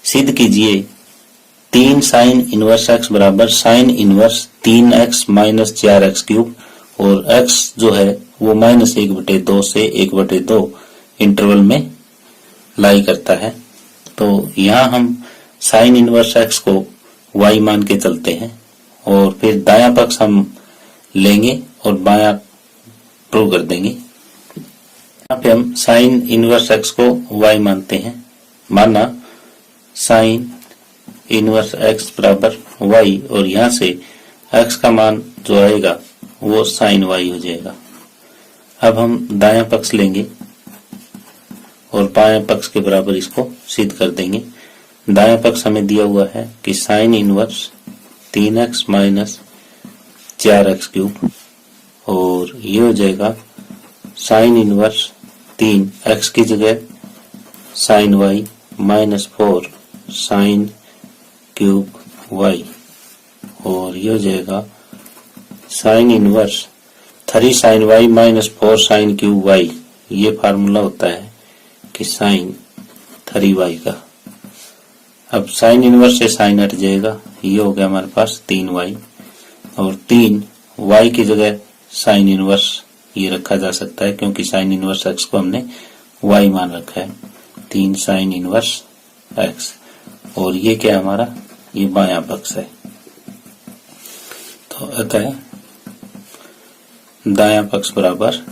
सिद्ध कीजिए 3 sine inverse x बराबर sine inverse 3x minus 4x cube और x जो है वो -1/2 से 1/2 इंटरवल में लाई करता है। तो यहाँ हम साइन इनवर्स x को y मान के चलते हैं और फिर दायां पक्ष हम लेंगे और बायां प्रूव कर देंगे। यहाँ पे हम साइन इनवर्स x को y मानते हैं। माना साइन इनवर्स x बराबर y और यहाँ से x का मान जो आएगा वो साइन y हो जाएगा। अब हम दायां पक्ष लेंगे और बायां पक्ष के बराबर इसको सिद्ध कर देंगे। दायां पक्ष हमें दिया हुआ है कि sine inverse 3x minus 4x cube और ये हो जाएगा साइन इनवर्स 3x की जगह sine y minus 4 sine cube y और ये हो जाएगा sine inverse 3 sine y minus 4 sine cube y। ये फार्मूला होता है कि साइन 3y का। अब साइन इनवर्स से साइन हट जाएगा, ये हो गया हमारे पास 3y और 3y की जगह साइन इनवर्स ये रखा जा सकता है क्योंकि साइन इनवर्स x को हमने y मान रखा है 3 साइन इनवर्स x और ये क्या हमारा ये बायां पक्ष है। तो अतः दायां पक्ष बराबर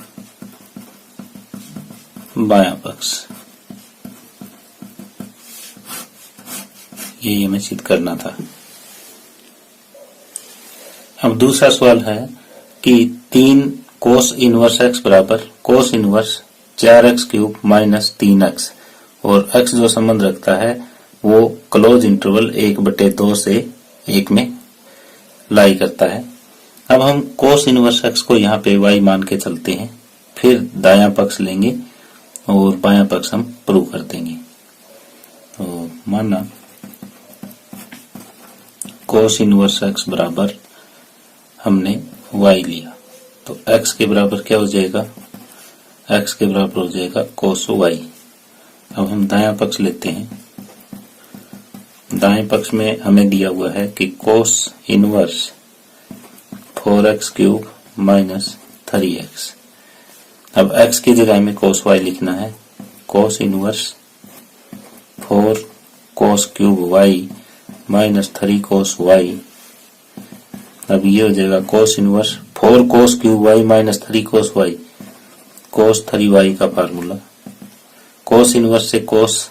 बायां पक्ष, ये हमें सिद्ध करना था। अब दूसरा सवाल है कि 3 कोस इनवर्स x बराबर cos inverse 4x cube minus 3x और x जो संबंध रखता है वो क्लोज इंटरवल 1/2 से 1 में लाई करता है। अब हम कोस इनवर्स x को यहाँ पे y मान के चलते हैं, फिर दायां पक्ष लेंगे और बायां पक्ष हम प्रूव कर देंगे। तो माना कोस इनवर्स x बराबर हमने y लिया तो x के बराबर क्या हो जाएगा, x के बराबर हो जाएगा कोस y। अब हम दायां पक्ष लेते हैं। दाएं पक्ष में हमें दिया हुआ है कि cos inverse 4x cube minus 3x। अब x की जगह में कोस y लिखना है, cos inverse 4 cos cube y minus 3 कोस y। अब ये हो जाएगा cos inverse 4 cos cube y minus 3 कोस y, कोस 3y का फार्मूला। कोस इनवर्स से कोस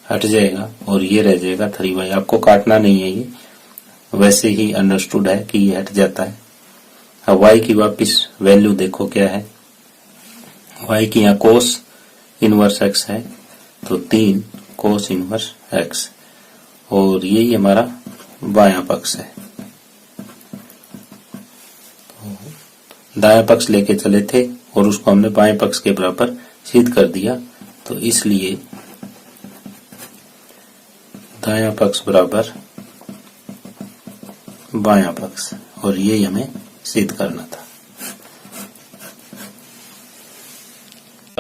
हट जाएगा और ये रह जाएगा 3y। आपको काटना नहीं है, ये वैसे ही अंडरस्टूड है कि ये हट जाता है। अब y की वापिस वैल्यू देखो क्या है, y की यहाँ कोस इनवर्स x है तो 3 कोस इनवर्स x और यही हमारा बायां पक्ष है। तो दायां पक्ष लेके चले थे और उसको हमने बाएं पक्ष के बराबर सिद्ध कर दिया, तो इसलिए दायां पक्ष बराबर बायां पक्ष और ये हमें सिद्ध करना था।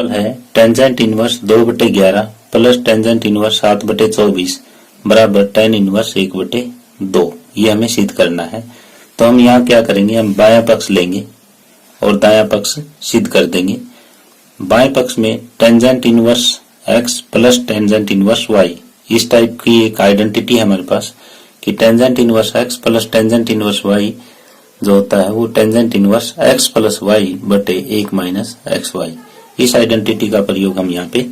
है tangent inverse 2/11 plus tangent inverse 7/24 बराबर tan इनवर्स 1/2। ये हमें सिद्ध करना है। तो हम यहाँ क्या करेंगे, हम बायां पक्ष लेंगे और दायां पक्ष सिद्ध कर देंगे। बाएं पक्ष में tangent inverse x plus tangent inverse y, इस टाइप की एक आइडेंटिटी है हमारे पास कि tangent inverse x plus tangent inverse y जो होता है वो tangent inverse x plus y बटे 1 माइनस xy। इस आइडेंटिटी का प्रयोग हम यहाँ पे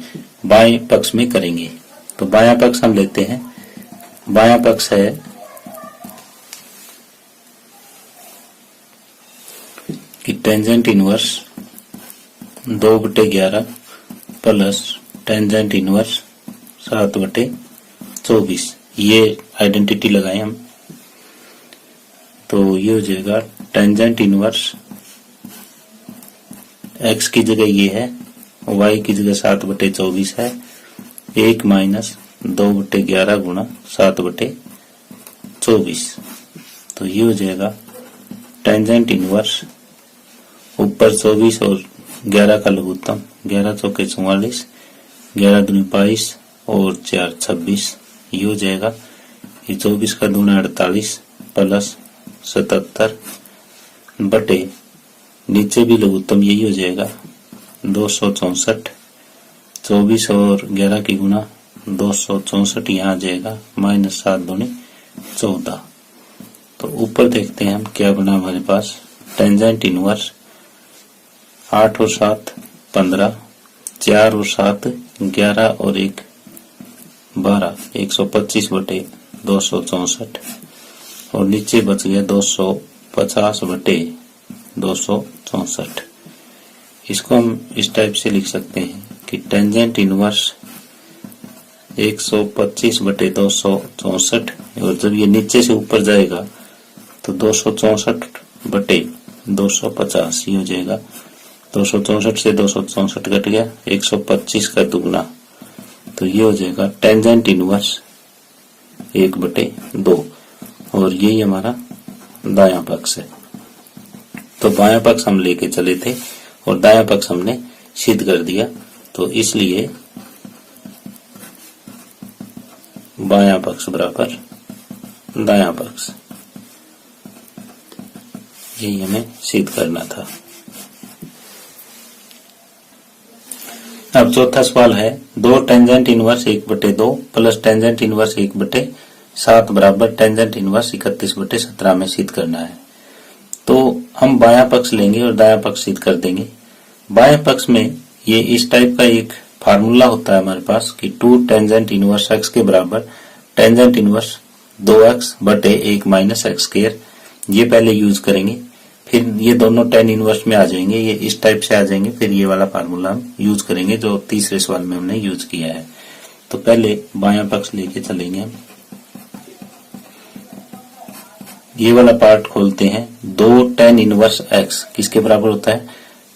बाएं पक्ष में करेंगे। तो बायां पक्ष हम लेते हैं। बायां पक्ष है कि tangent inverse 2/11 plus tangent inverse 7/24। ये आइडेंटिटी लगाए हम, तो ये हो जाएगा टेंजेंट इनवर्स x की जगह ये है, y की जगह 7/24 है, 1 माइनस 2/11 गुणा 7/24। तो ये हो जाएगा टेंजेंट इनवर्स ऊपर 24 और 11 का लघुत्तम 11 चौके 44, 11 दूनी 22 और 4 26 ये हो जाएगा, ये 24 का दूना 48 प्लस 77 बटे नीचे भी लघुत्तम यही हो जाएगा 264। 24 और 11 की गुना 264 यहाँ आ जाएगा माइनस 7 दूनी 14। तो ऊपर देखते हैं हम क्या बना हमारे पास। टेंजेंट इनवर्स 8 और 7 15, 4 और 7 11 और 1 12, 125 बटे 264 और नीचे बच गया 250 बटे 264। इसको हम इस टाइप से लिख सकते हैं कि टेंजेंट इनवर्स 125 बटे 264 और जब ये नीचे से ऊपर जाएगा तो 264 बटे 250 ही हो जाएगा। 264 से 264 कट गया, 125 का दुगना, तो ये हो जाएगा टेंजेंट इनवर्स 1/2 और यही हमारा दायां पक्ष है। तो बायां पक्ष हम लेके चले थे और दायां पक्ष हमने सिद्ध कर दिया, तो इसलिए बायां पक्ष बराबर दायां पक्ष, यही हमें सिद्ध करना था। अब चौथा सवाल है, दो tangent inverse 1/2 plus tangent inverse 1/7 बराबर टेंजेंट इनवर्स 31/17 में सिद्ध करना है। तो हम बायां पक्ष लेंगे और दायां पक्ष सिद्ध कर देंगे। बायां पक्ष में ये इस टाइप का एक फार्मूला होता है हमारे पास कि 2 टेंजेंट इनवर्स x के बराबर टेंजेंट इनवर्स 2x बटे 1 माइनस x स्क्वायर, ये पहले यूज करेंगे, फिर ये दोनों टेन इनवर्स में आ जाएंगे, ये इस टाइप से आ जाएंगे, फिर ये वाला फार्मूला हम यूज करेंगे जो तीसरे सवाल में हमने यूज किया है। तो पहले बायां पक्ष लेके चलेंगे हम। ये वाला पार्ट खोलते हैं। 2 टेन इनवर्स x किसके बराबर होता है?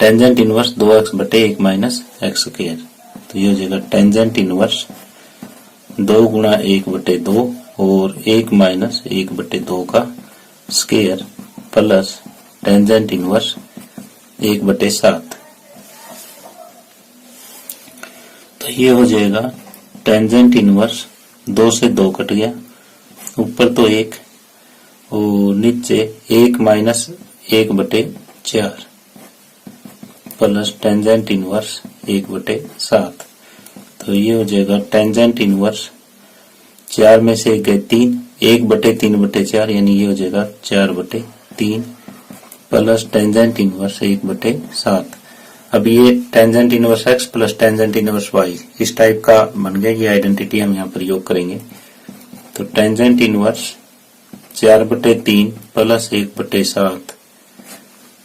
टेंजेंट इनवर्स 2x बटे 1 माइनस x स्क्वायर। तो ये हो जाएगा टेंजेंट इनवर्स 2 गुणा 1/2 और 1 माइनस 1/2 का स्क्वायर प्लस टेंजेंट इनवर्स 1/7। तो ये हो जाएगा टेंजेंट इनवर्स 2 से 2 कट गया, ऊपर तो 1 और नीचे 1 माइनस 1/4 प्लस टेंजेंट इनवर्स 1/7। तो ये हो जाएगा टेंजेंट इनवर्स 4 में से 1 गए 3, 1/3/4 यानी ये हो जाएगा 4/3 प्लस टेंजेंट इनवर्स 1/7। अब ये tangent inverse x plus tangent inverse y इस टाइप का बन गया, ये आइडेंटिटी हम यहाँ प्रयोग करेंगे। तो टेंजेंट इनवर्स 4/3 प्लस 1/7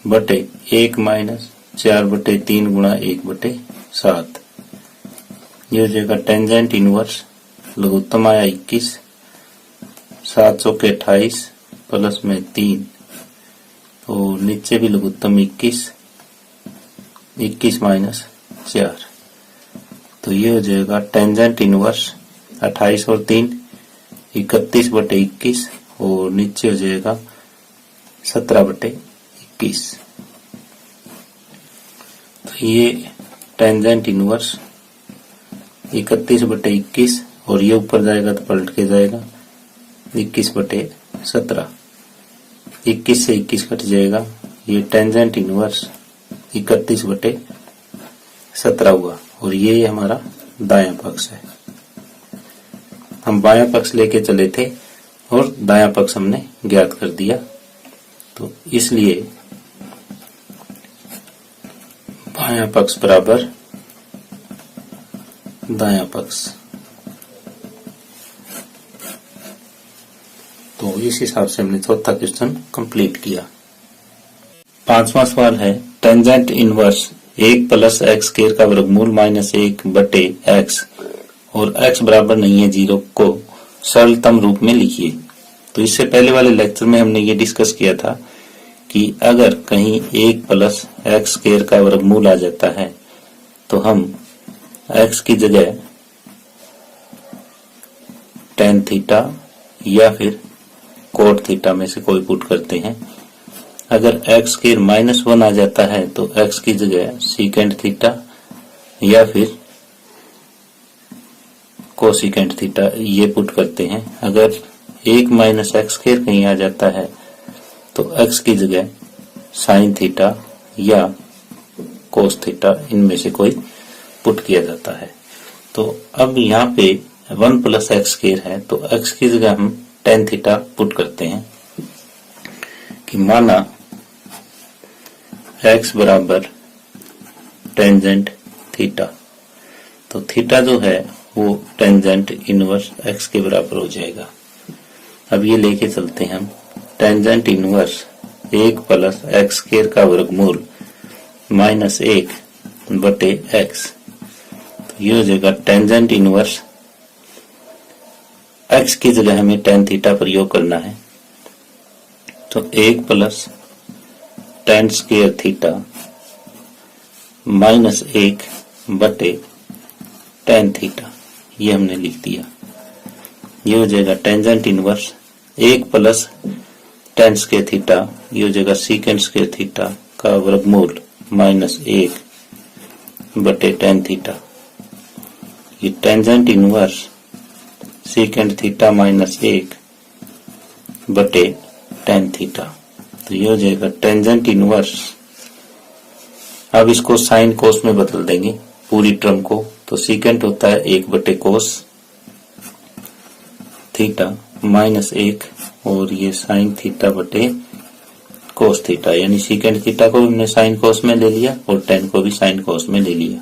बटे 1 माइनस 4/3 गुणा 1/7, ये हो जाएगा टेंजेंट इनवर्स लघुत्तम आया 21, 7 चौके 28 प्लस में 3 और नीचे भी लघुत्तम 21, 21 माइनस 4। तो ये हो जाएगा टेंजेंट इनवर्स 28 और 3 31/21 और नीचे हो जाएगा 17/21। तो ये टेंजेंट इनवर्स 31/21 और ये ऊपर जाएगा तो पलट के जाएगा 21/17, 21 से 21 कट जाएगा, ये टेंजेंट इनवर्स 31/17 हुआ और ये हमारा दायां पक्ष है। हम बायां पक्ष लेके चले थे और दायां पक्ष हमने ज्ञात कर दिया, तो इसलिए बायां पक्ष बराबर दायां पक्ष। तो इस हिसाब से हमने चौथा क्वेश्चन कंप्लीट किया। पांचवा सवाल है, tangent inverse 1 plus x square का वर्गमूल माइनस 1 बटे x और x बराबर नहीं है 0 को सरलतम रूप में लिखिए। तो इससे पहले वाले लेक्चर में हमने ये डिस्कस किया था कि अगर कहीं 1 प्लस x स्क्वायर का वर्गमूल आ जाता है तो हम x की जगह tan थीटा या फिर कोट थीटा में से कोई पुट करते हैं। अगर x स्क्वायर -1 आ जाता है तो x की जगह सीकेंड थीटा या फिर कोसिकेंट थीटा ये पुट करते हैं। अगर 1 माइनस एक्स स्क्वायर कहीं आ जाता है तो एक्स की जगह साइन थीटा या कोस थीटा इनमें से कोई पुट किया जाता है। तो अब यहाँ पे 1 प्लस एक्स स्क्वायर है तो एक्स की जगह हम टेन थीटा पुट करते हैं कि माना एक्स बराबर टेंजेंट थीटा, तो थीटा जो है वो टेंजेंट इनवर्स एक्स के बराबर हो जाएगा। अब ये लेके चलते हैं हम tangent inverse 1 plus x square का वर्गमूल माइनस 1 बटे एक्स, तो ये हो जाएगा टेंजेंट इनवर्स एक्स की जगह हमें टेन थीटा प्रयोग करना है, तो 1 plus ten square theta minus 1 बटे टेन थीटा, ये हमने लिख दिया। ये हो जाएगा tangent inverse 1 plus ten square theta, ये हो जाएगा सीकेंट स्क्वायर थीटा का वर्गमूल माइनस 1 बटे टेन थीटा। ये tangent inverse secant theta minus 1 बटे टेन थीटा, तो ये हो जाएगा टेंजेंट इनवर्स। अब इसको साइन कोस में बदल देंगे पूरी टर्म को, तो सीकेंट होता है 1 बटे कोस थीटा माइनस 1 और ये साइन थीटा बटे कोस थीटा, यानी सीकेंट थीटा को हमने साइन कोस में ले लिया और टेन को भी साइन कोस में ले लिया।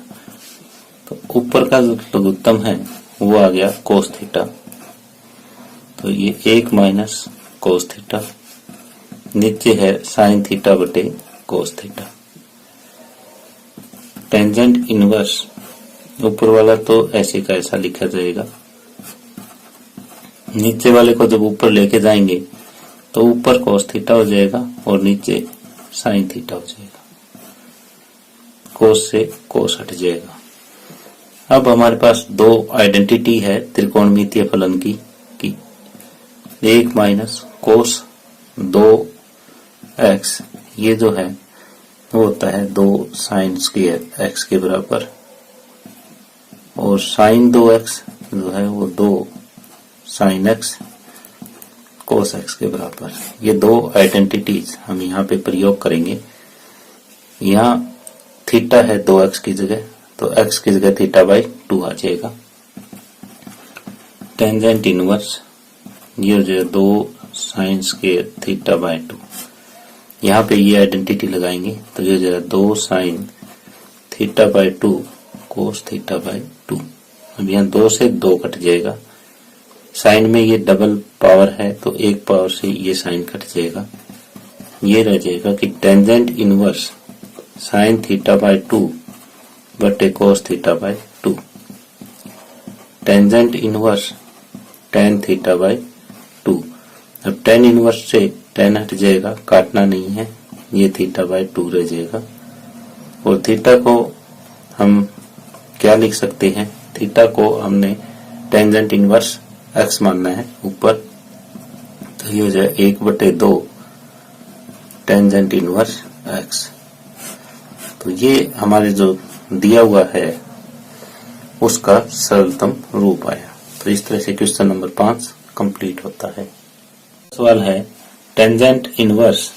तो ऊपर का जो लघुत्तम है वो आ गया कोस थीटा, तो ये 1 माइनस कोस थीटा, नीचे है साइन थीटा बटे कोस थीटा। टेंजेंट इनवर्स ऊपर वाला तो ऐसे का ऐसा लिखा जाएगा, नीचे वाले को जब ऊपर लेके जाएंगे तो ऊपर कोस थीटा हो जाएगा और नीचे साइन थीटा हो जाएगा, कोस से कोस हट जाएगा। अब हमारे पास दो आइडेंटिटी है त्रिकोणमितीय फलन की कि 1 माइनस कोस 2x, ये जो है वो होता है 2 साइन स्क्वायर x के बराबर, और साइन 2x जो है वो 2 साइन x कोस x के बराबर। ये दो आइडेंटिटीज हम यहाँ पे प्रयोग करेंगे। यहाँ थीटा है 2x की जगह, तो x की जगह थीटा बाई 2 आ जाएगा। टेंजेंट इनवर्स ये हो जाएगा 2 साइन स्क्वायर थीटा बाई 2, यहाँ पे ये आइडेंटिटी लगाएंगे तो ये हो जाएगा 2 sine theta by 2 cos theta by 2। अब यहाँ 2 से 2 कट जाएगा, साइन में ये डबल पावर है तो एक पावर से ये साइन कट जाएगा। ये रह जाएगा कि tangent inverse sine theta by 2 बटे cos theta by 2, tangent inverse tan theta by 2। अब टेन इनवर्स से टेन हट जाएगा, काटना नहीं है, ये थीटा बाई 2 रह जाएगा। और थीटा को हम क्या लिख सकते हैं, थीटा को हमने टेंजेंट इनवर्स एक्स मानना है ऊपर, तो ये हो जाए 1 बटे 2 टेंजेंट इनवर्स एक्स। तो ये हमारे जो दिया हुआ है उसका सरलतम रूप आया। तो इस तरह से क्वेश्चन नंबर 5 कंप्लीट होता है। सवाल है टेंजेंट इनवर्स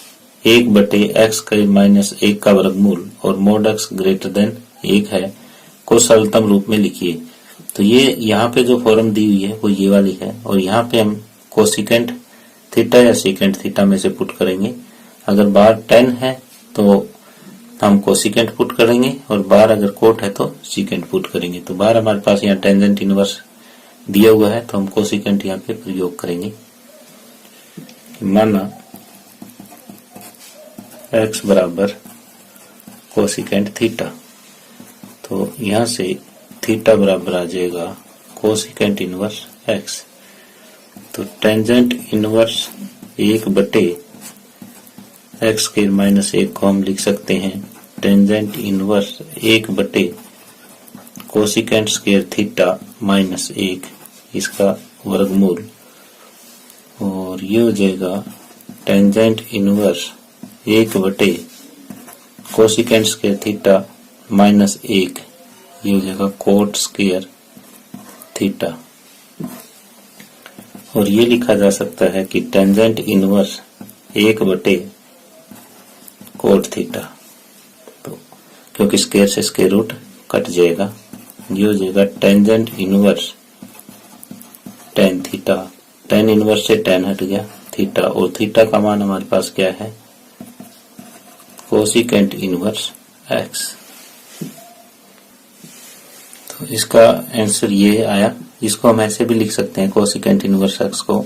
1 बटे एक्स के माइनस 1 का वर्गमूल और मोड एक्स ग्रेटर देन 1 है को सरलतम रूप में लिखिए। तो ये यहाँ पे जो फॉर्म दी हुई है वो ये वाली है, और यहाँ पे हम कोसिकेंट थीटा या सीकेंट थीटा में से पुट करेंगे। अगर बार 10 है तो हम कोसिकेंट पुट करेंगे, और बार अगर कोट है तो सीकेंट पुट करेंगे। तो बार हमारे पास यहाँ टेंजेंट इनवर्स दिया हुआ है तो हम कोसिकेंट यहाँ पे प्रयोग करेंगे। माना x बराबर कोसिकेंट थीटा, तो यहाँ से थीटा बराबर आ जाएगा कोसिकेंट इनवर्स x। तो टेंजेंट इनवर्स 1 बटे एक्स स्क्वायर माइनस 1 को हम लिख सकते हैं टेंजेंट इनवर्स 1 बटे कोसिकेंट स्क्वायर थीटा माइनस 1, इसका वर्गमूल, और ये हो जाएगा टेंजेंट इनवर्स 1 बटे कोसिकेंट स्क्वायर थीटा माइनस 1, ये हो जाएगा कोट स्क्वायर थीटा। और ये लिखा जा सकता है कि टेंजेंट इनवर्स 1/cot थीटा। तो क्योंकि स्क्वायर से स्क्वायर रूट कट जाएगा, ये हो जाएगा tangent inverse tan theta. tan inverse से tan हट गया थीटा, और थीटा का मान हमारे पास क्या है, कोसिकेंट इनवर्स x। तो इसका आंसर ये आया। इसको हम ऐसे भी लिख सकते हैं कोसिकेंट इनवर्स x को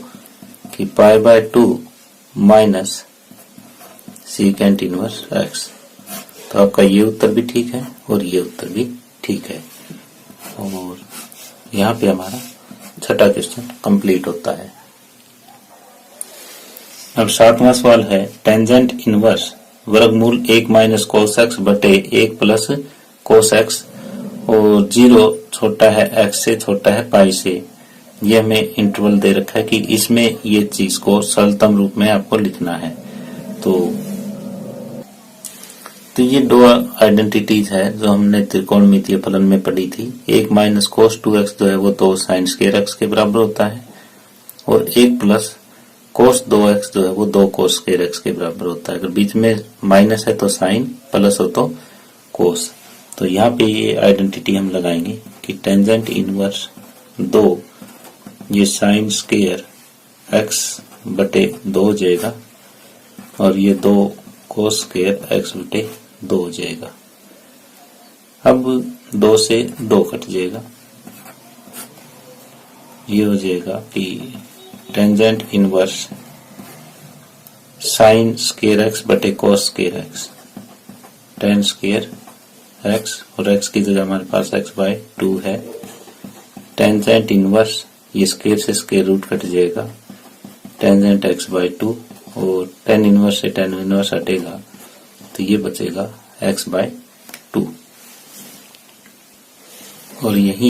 कि π/2 माइनस सीकेंट इनवर्स x। तो आपका ये उत्तर भी ठीक है और ये उत्तर भी ठीक है, और यहाँ पे हमारा छठा क्वेश्चन कंप्लीट होता है। अब 7वां सवाल है टेंजेंट इनवर्स वर्गमूल 1 माइनस कोस x बटे 1 प्लस कोस x, और 0 छोटा है x से, छोटा है पाई से। ये हमें इंटरवल दे रखा है कि इसमें ये चीज को सरलतम रूप में आपको लिखना है। तो ये दो आइडेंटिटीज है जो हमने त्रिकोणमितीय फलन में पढ़ी थी। 1 माइनस कोस 2x जो है वो 2 साइन स्क्वायर x के बराबर होता है, और 1 प्लस कोस 2x जो है वो 2 कोस स्क्वायर x के बराबर होता है। अगर बीच में माइनस है तो साइन, प्लस हो तो कोस। तो यहाँ पे ये आइडेंटिटी हम लगाएंगे कि टेंजेंट इनवर्स 2 ये साइन स्क्वायर x बटे 2 हो जाएगा, और ये 2 कोस स्क्वायर x बटे 2 हो जाएगा। अब 2 से 2 कट जाएगा, ये हो जाएगा कि tangent inverse sine square x बटे cos square x, tan square x, और x की जगह हमारे पास x/2 है। टेंजेंट इनवर्स ये स्क्वायर से स्क्वायर रूट कट जाएगा, टेंजेंट x/2, और tan इनवर्स से tan इनवर्स हटेगा तो ये बचेगा x/2। और यही